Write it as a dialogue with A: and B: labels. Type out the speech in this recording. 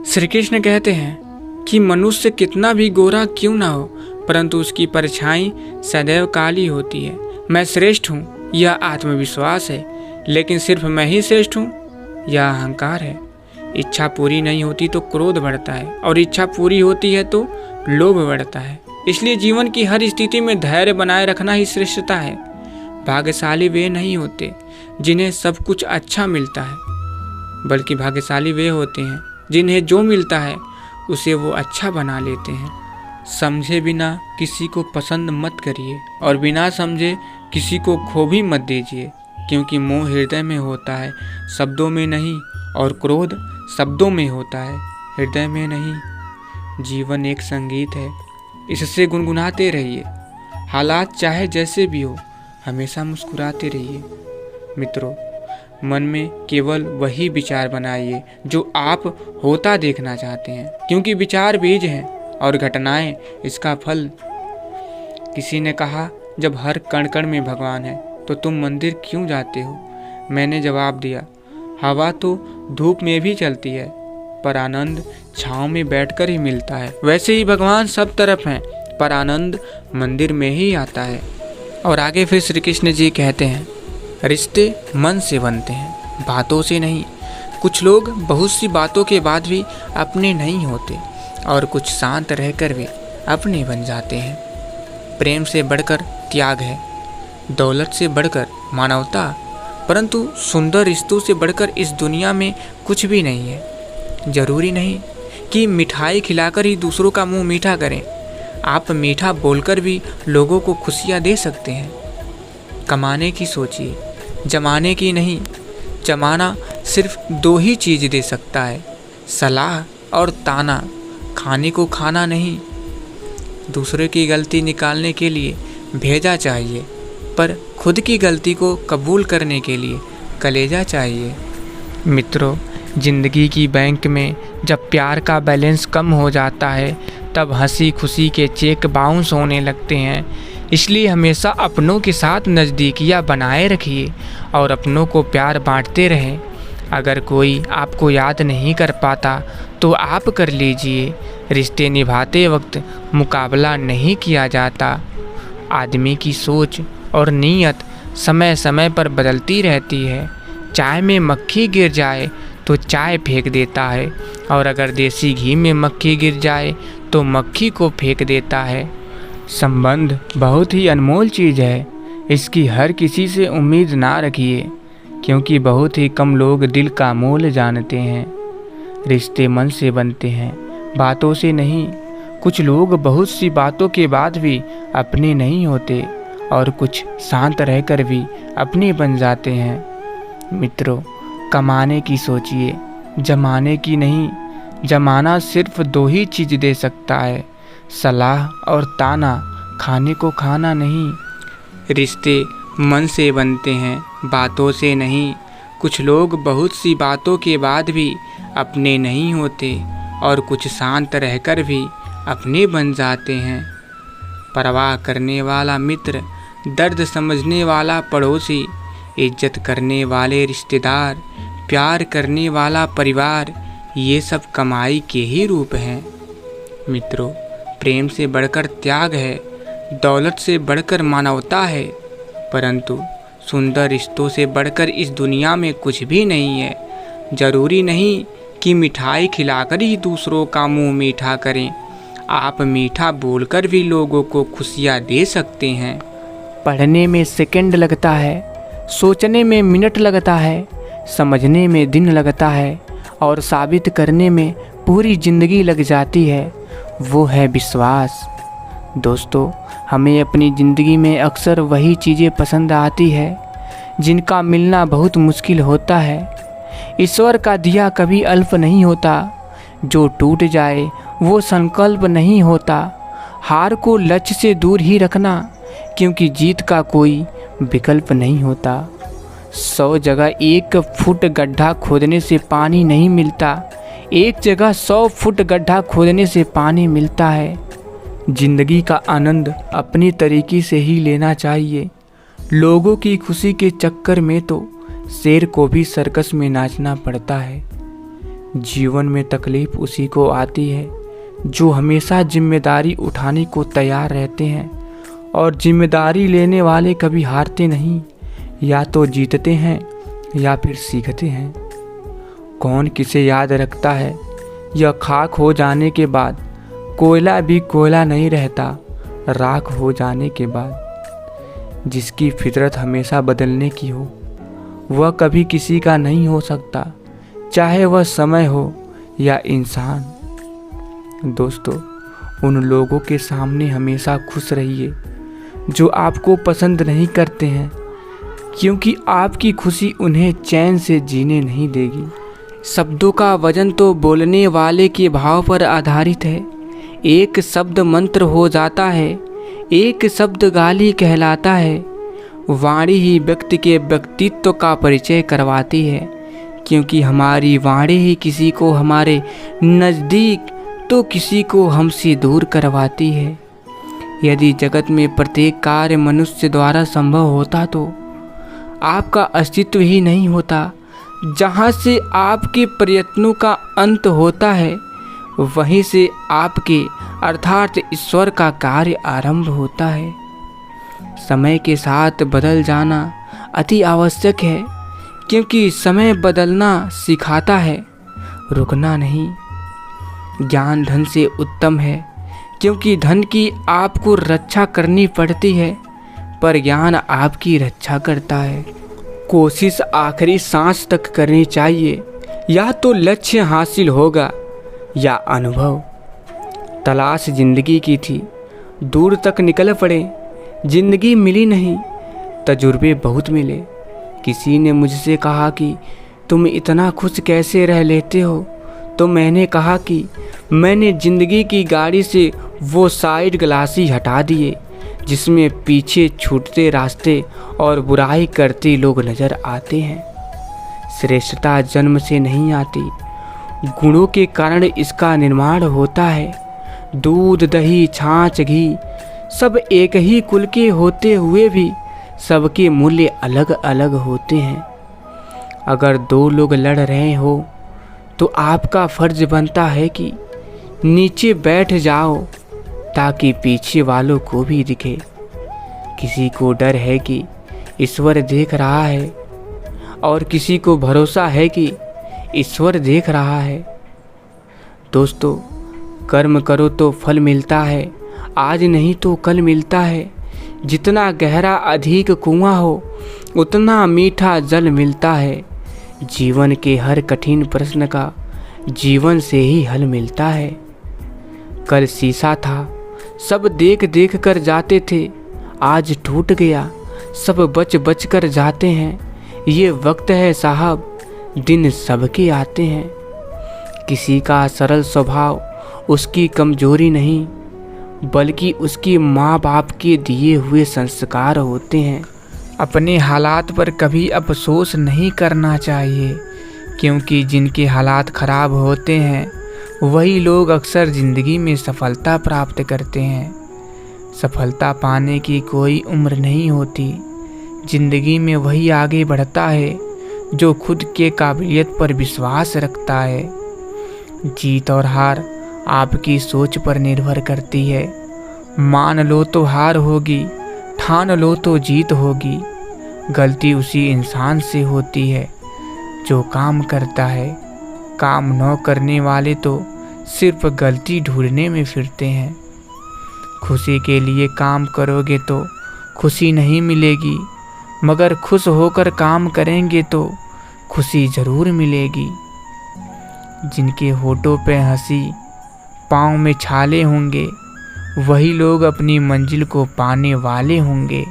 A: श्री कृष्ण कहते हैं कि मनुष्य कितना भी गोरा क्यों ना हो, परंतु उसकी परछाई सदैव काली होती है। मैं श्रेष्ठ हूँ यह आत्मविश्वास है, लेकिन सिर्फ मैं ही श्रेष्ठ हूँ यह अहंकार है। इच्छा पूरी नहीं होती तो क्रोध बढ़ता है, और इच्छा पूरी होती है तो लोभ बढ़ता है। इसलिए जीवन की हर स्थिति में धैर्य बनाए रखना ही श्रेष्ठता है। भाग्यशाली वे नहीं होते जिन्हें सब कुछ अच्छा मिलता है, बल्कि भाग्यशाली वे होते हैं जिन्हें जो मिलता है उसे वो अच्छा बना लेते हैं। समझे बिना किसी को पसंद मत करिए, और बिना समझे किसी को खो भी मत दीजिए, क्योंकि मोह हृदय में होता है, शब्दों में नहीं, और क्रोध शब्दों में होता है, हृदय में नहीं। जीवन एक संगीत है, इससे गुनगुनाते रहिए। हालात चाहे जैसे भी हो, हमेशा मुस्कुराते रहिए। मित्रों, मन में केवल वही विचार बनाइए जो आप होता देखना चाहते हैं, क्योंकि विचार बीज हैं और घटनाएं इसका फल। किसी ने कहा, जब हर कण कण में भगवान है तो तुम मंदिर क्यों जाते हो? मैंने जवाब दिया, हवा तो धूप में भी चलती है, पर आनंद छाँव में बैठकर ही मिलता है। वैसे ही भगवान सब तरफ हैं, पर आनंद मंदिर में ही आता है। और आगे फिर श्री कृष्ण जी कहते हैं, रिश्ते मन से बनते हैं, बातों से नहीं। कुछ लोग बहुत सी बातों के बाद भी अपने नहीं होते, और कुछ शांत रहकर भी अपने बन जाते हैं। प्रेम से बढ़कर त्याग है, दौलत से बढ़कर मानवता, परंतु सुंदर रिश्तों से बढ़कर इस दुनिया में कुछ भी नहीं है। जरूरी नहीं कि मिठाई खिलाकर ही दूसरों का मुंह मीठा करें, आप मीठा बोलकर भी लोगों को खुशियाँ दे सकते हैं। कमाने की सोचिए, जमाने की नहीं। जमाना सिर्फ दो ही चीज़ दे सकता है, सलाह और ताना। खाने को खाना नहीं, दूसरे की गलती निकालने के लिए भेजा चाहिए, पर खुद की गलती को कबूल करने के लिए कलेजा चाहिए। मित्रों, जिंदगी की बैंक में जब प्यार का बैलेंस कम हो जाता है, तब हंसी खुशी के चेक बाउंस होने लगते हैं। इसलिए हमेशा अपनों के साथ नज़दीकियाँ बनाए रखिए और अपनों को प्यार बांटते रहें। अगर कोई आपको याद नहीं कर पाता तो आप कर लीजिए। रिश्ते निभाते वक्त मुकाबला नहीं किया जाता। आदमी की सोच और नीयत समय समय पर बदलती रहती है। चाय में मक्खी गिर जाए तो चाय फेंक देता है, और अगर देसी घी में मक्खी गिर जाए तो मक्खी को फेंक देता है। संबंध बहुत ही अनमोल चीज़ है, इसकी हर किसी से उम्मीद ना रखिए, क्योंकि बहुत ही कम लोग दिल का मोल जानते हैं। रिश्ते मन से बनते हैं, बातों से नहीं। कुछ लोग बहुत सी बातों के बाद भी अपने नहीं होते, और कुछ शांत रहकर भी अपने बन जाते हैं। मित्रों, कमाने की सोचिए, जमाने की नहीं। जमाना सिर्फ दो ही चीज़ दे सकता है, सलाह और ताना। खाने को खाना नहीं। रिश्ते मन से बनते हैं, बातों से नहीं। कुछ लोग बहुत सी बातों के बाद भी अपने नहीं होते, और कुछ शांत रहकर भी अपने बन जाते हैं। परवाह करने वाला मित्र, दर्द समझने वाला पड़ोसी, इज्जत करने वाले रिश्तेदार, प्यार करने वाला परिवार, ये सब कमाई के ही रूप हैं। मित्रों, प्रेम से बढ़कर त्याग है, दौलत से बढ़कर मानवता है, परंतु सुंदर रिश्तों से बढ़कर इस दुनिया में कुछ भी नहीं है। जरूरी नहीं कि मिठाई खिलाकर ही दूसरों का मुंह मीठा करें, आप मीठा बोलकर भी लोगों को खुशियाँ दे सकते हैं।
B: पढ़ने में सेकंड लगता है, सोचने में मिनट लगता है, समझने में दिन लगता है, और साबित करने में पूरी ज़िंदगी लग जाती है। वो है विश्वास। दोस्तों, हमें अपनी ज़िंदगी में अक्सर वही चीज़ें पसंद आती है जिनका मिलना बहुत मुश्किल होता है। ईश्वर का दिया कभी अल्प नहीं होता, जो टूट जाए वो संकल्प नहीं होता। हार को लक्ष्य से दूर ही रखना, क्योंकि जीत का कोई विकल्प नहीं होता। 100 जगह 1 फुट गड्ढा खोदने से पानी नहीं मिलता, एक जगह 100 फुट गड्ढा खोदने से पानी मिलता है। जिंदगी का आनंद अपनी तरीके से ही लेना चाहिए। लोगों की खुशी के चक्कर में तो शेर को भी सर्कस में नाचना पड़ता है। जीवन में तकलीफ उसी को आती है जो हमेशा जिम्मेदारी उठाने को तैयार रहते हैं, और जिम्मेदारी लेने वाले कभी हारते नहीं, या तो जीतते हैं या फिर सीखते हैं। कौन किसे याद रखता है, यह खाक हो जाने के बाद कोयला भी कोयला नहीं रहता राख हो जाने के बाद। जिसकी फितरत हमेशा बदलने की हो वह कभी किसी का नहीं हो सकता, चाहे वह समय हो या इंसान। दोस्तों, उन लोगों के सामने हमेशा खुश रहिए जो आपको पसंद नहीं करते हैं, क्योंकि आपकी खुशी उन्हें चैन से जीने नहीं देगी। शब्दों का वजन तो बोलने वाले के भाव पर आधारित है। एक शब्द मंत्र हो जाता है, एक शब्द गाली कहलाता है। वाणी ही व्यक्ति के व्यक्तित्व का परिचय करवाती है, क्योंकि हमारी वाणी ही किसी को हमारे नज़दीक तो किसी को हमसे दूर करवाती है। यदि जगत में प्रत्येक कार्य मनुष्य द्वारा संभव होता तो आपका अस्तित्व ही नहीं होता। जहाँ से आपके प्रयत्नों का अंत होता है, वहीं से आपके अर्थात ईश्वर का कार्य आरंभ होता है। समय के साथ बदल जाना अति आवश्यक है, क्योंकि समय बदलना सिखाता है, रुकना नहीं। ज्ञान धन से उत्तम है, क्योंकि धन की आपको रक्षा करनी पड़ती है, पर ज्ञान आपकी रक्षा करता है। कोशिश आखिरी सांस तक करनी चाहिए, या तो लक्ष्य हासिल होगा या अनुभव। तलाश जिंदगी की थी, दूर तक निकल पड़े, जिंदगी मिली नहीं, तजुर्बे बहुत मिले। किसी ने मुझसे कहा कि तुम इतना खुश कैसे रह लेते हो, तो मैंने कहा कि मैंने ज़िंदगी की गाड़ी से वो साइड ग्लास ही हटा दिए जिसमें पीछे छूटते रास्ते और बुराई करते लोग नज़र आते हैं। श्रेष्ठता जन्म से नहीं आती, गुणों के कारण इसका निर्माण होता है। दूध, दही, छाछ, घी सब एक ही कुल के होते हुए भी सबके मूल्य अलग अलग होते हैं। अगर दो लोग लड़ रहे हो तो आपका फर्ज बनता है कि नीचे बैठ जाओ ताकि पीछे वालों को भी दिखे। किसी को डर है कि ईश्वर देख रहा है, और किसी को भरोसा है कि ईश्वर देख रहा है। दोस्तों, कर्म करो तो फल मिलता है, आज नहीं तो कल मिलता है। जितना गहरा अधिक कुआं हो, उतना मीठा जल मिलता है। जीवन के हर कठिन प्रश्न का जीवन से ही हल मिलता है। कल शीशा था, सब देख देख कर जाते थे, आज टूट गया, सब बच बच कर जाते हैं। ये वक्त है साहब, दिन सबके आते हैं। किसी का सरल स्वभाव उसकी कमजोरी नहीं, बल्कि उसके माँ बाप के दिए हुए संस्कार होते हैं।
A: अपने हालात पर कभी अफसोस नहीं करना चाहिए, क्योंकि जिनके हालात खराब होते हैं वही लोग अक्सर ज़िंदगी में सफलता प्राप्त करते हैं। सफलता पाने की कोई उम्र नहीं होती। ज़िंदगी में वही आगे बढ़ता है जो खुद के काबिलियत पर विश्वास रखता है। जीत और हार आपकी सोच पर निर्भर करती है। मान लो तो हार होगी, ठान लो तो जीत होगी। गलती उसी इंसान से होती है जो काम करता है। काम न करने वाले तो सिर्फ गलती ढूंढने में फिरते हैं। खुशी के लिए काम करोगे तो खुशी नहीं मिलेगी, मगर खुश होकर काम करेंगे तो खुशी ज़रूर मिलेगी। जिनके होठों पे हंसी, पाँव में छाले होंगे, वही लोग अपनी मंजिल को पाने वाले होंगे।